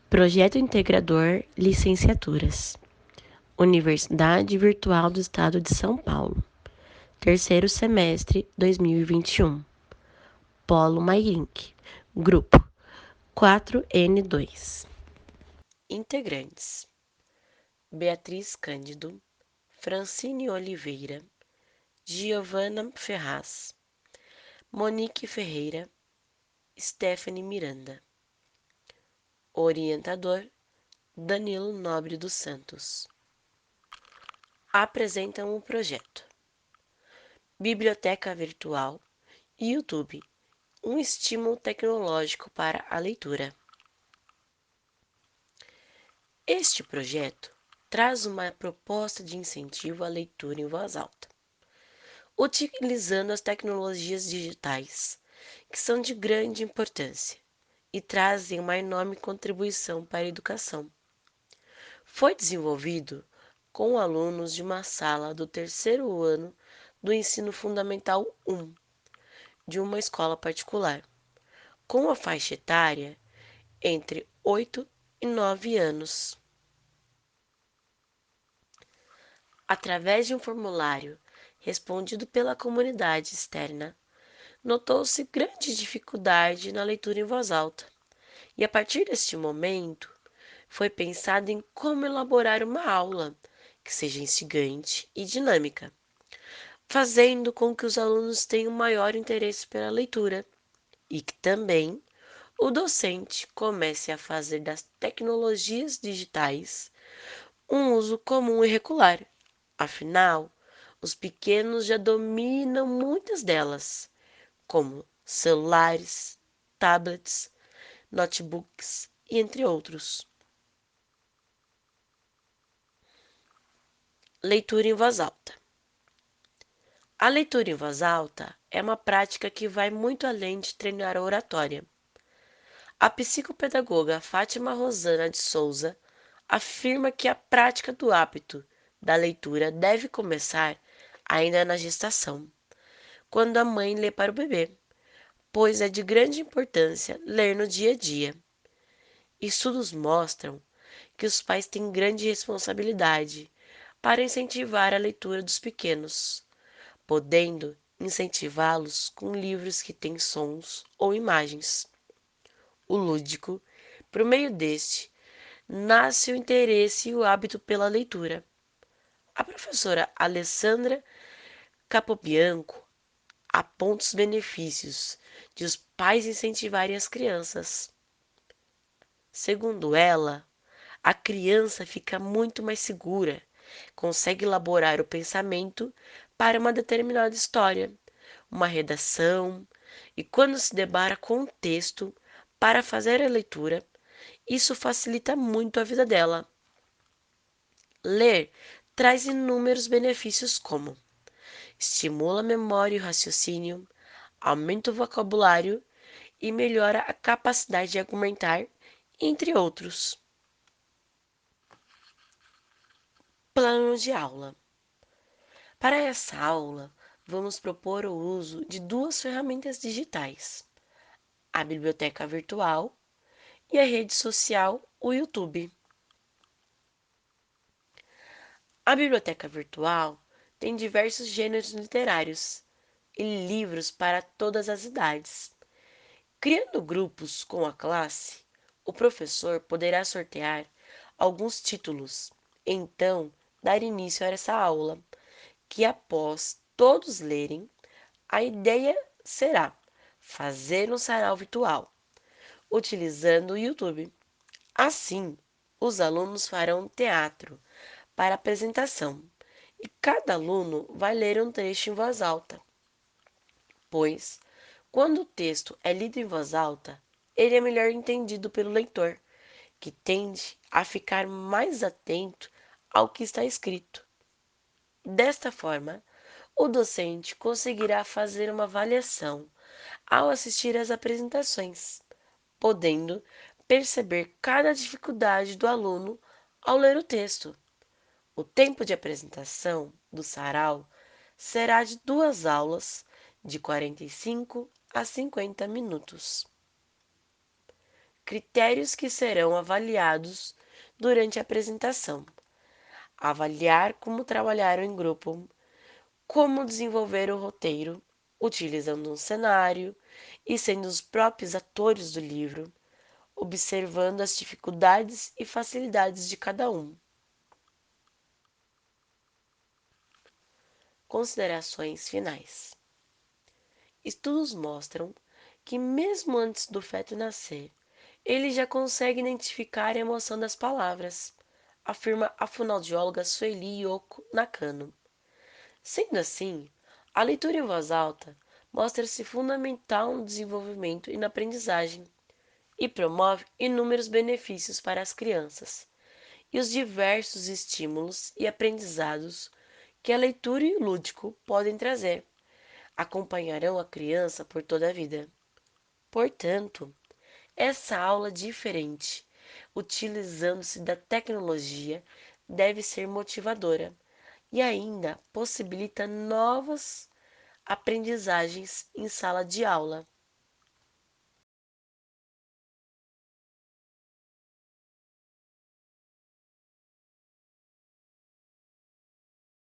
Projeto Integrador Licenciaturas. Universidade Virtual do Estado de São Paulo. Terceiro semestre 2021. Polo MyLink. Grupo 4N2. Integrantes: Beatriz Cândido, Francine Oliveira, Giovana Ferraz, Monique Ferreira, Stephanie Miranda. Orientador: Danilo Nobre dos Santos. Apresentam o projeto: Biblioteca Virtual e YouTube, um estímulo tecnológico para a leitura. Este projeto traz uma proposta de incentivo à leitura em voz alta, utilizando as tecnologias digitais, que são de grande importância e trazem uma enorme contribuição para a educação. Foi desenvolvido com alunos de uma sala do terceiro ano do Ensino Fundamental 1, de uma escola particular, com a faixa etária entre 8 e 9 anos. Através de um formulário respondido pela comunidade externa, notou-se grande dificuldade na leitura em voz alta, e a partir deste momento foi pensado em como elaborar uma aula que seja instigante e dinâmica, fazendo com que os alunos tenham maior interesse pela leitura e que também o docente comece a fazer das tecnologias digitais um uso comum e regular. Afinal, os pequenos já dominam muitas delas, como celulares, tablets, notebooks e entre outros. Leitura em voz alta. A leitura em voz alta é uma prática que vai muito além de treinar a oratória. A psicopedagoga Fátima Rosana de Souza afirma que a prática do hábito da leitura deve começar ainda na gestação, quando a mãe lê para o bebê, pois é de grande importância ler no dia a dia. Estudos mostram que os pais têm grande responsabilidade para incentivar a leitura dos pequenos, podendo incentivá-los com livros que têm sons ou imagens. O lúdico, por meio deste, nasce o interesse e o hábito pela leitura. A professora Alessandra Capobianco aponta os benefícios de os pais incentivarem as crianças. Segundo ela, a criança fica muito mais segura, consegue elaborar o pensamento para uma determinada história, uma redação, e quando se depara com um texto para fazer a leitura, isso facilita muito a vida dela. Ler traz inúmeros benefícios como estimula a memória e o raciocínio, aumenta o vocabulário e melhora a capacidade de argumentar, entre outros. Plano de aula. Para essa aula, vamos propor o uso de duas ferramentas digitais: a biblioteca virtual e a rede social, o YouTube. A biblioteca virtual tem diversos gêneros literários e livros para todas as idades. Criando grupos com a classe, o professor poderá sortear alguns títulos, então dar início a essa aula, que após todos lerem, a ideia será fazer um sarau virtual, utilizando o YouTube. Assim, os alunos farão teatro para apresentação e cada aluno vai ler um trecho em voz alta, pois, quando o texto é lido em voz alta, ele é melhor entendido pelo leitor, que tende a ficar mais atento ao que está escrito. Desta forma, o docente conseguirá fazer uma avaliação ao assistir às apresentações, podendo perceber cada dificuldade do aluno ao ler o texto. O tempo de apresentação do sarau será de 2 aulas, de 45 a 50 minutos. critérios que serão avaliados durante a apresentação, avaliar como trabalharam em grupo, como desenvolver o roteiro, utilizando um cenário e sendo os próprios atores do livro, observando as dificuldades e facilidades de cada um. Considerações finais. Estudos mostram que, mesmo antes do feto nascer, ele já consegue identificar a emoção das palavras, afirma a fonoaudióloga Sueli Yoko Nakano. Sendo assim, a leitura em voz alta mostra-se fundamental no desenvolvimento e na aprendizagem e promove inúmeros benefícios para as crianças e os diversos estímulos e aprendizados que a leitura e o lúdico podem trazer, acompanharão a criança por toda a vida. Portanto, essa aula diferente, utilizando-se da tecnologia, deve ser motivadora e ainda possibilita novas aprendizagens em sala de aula.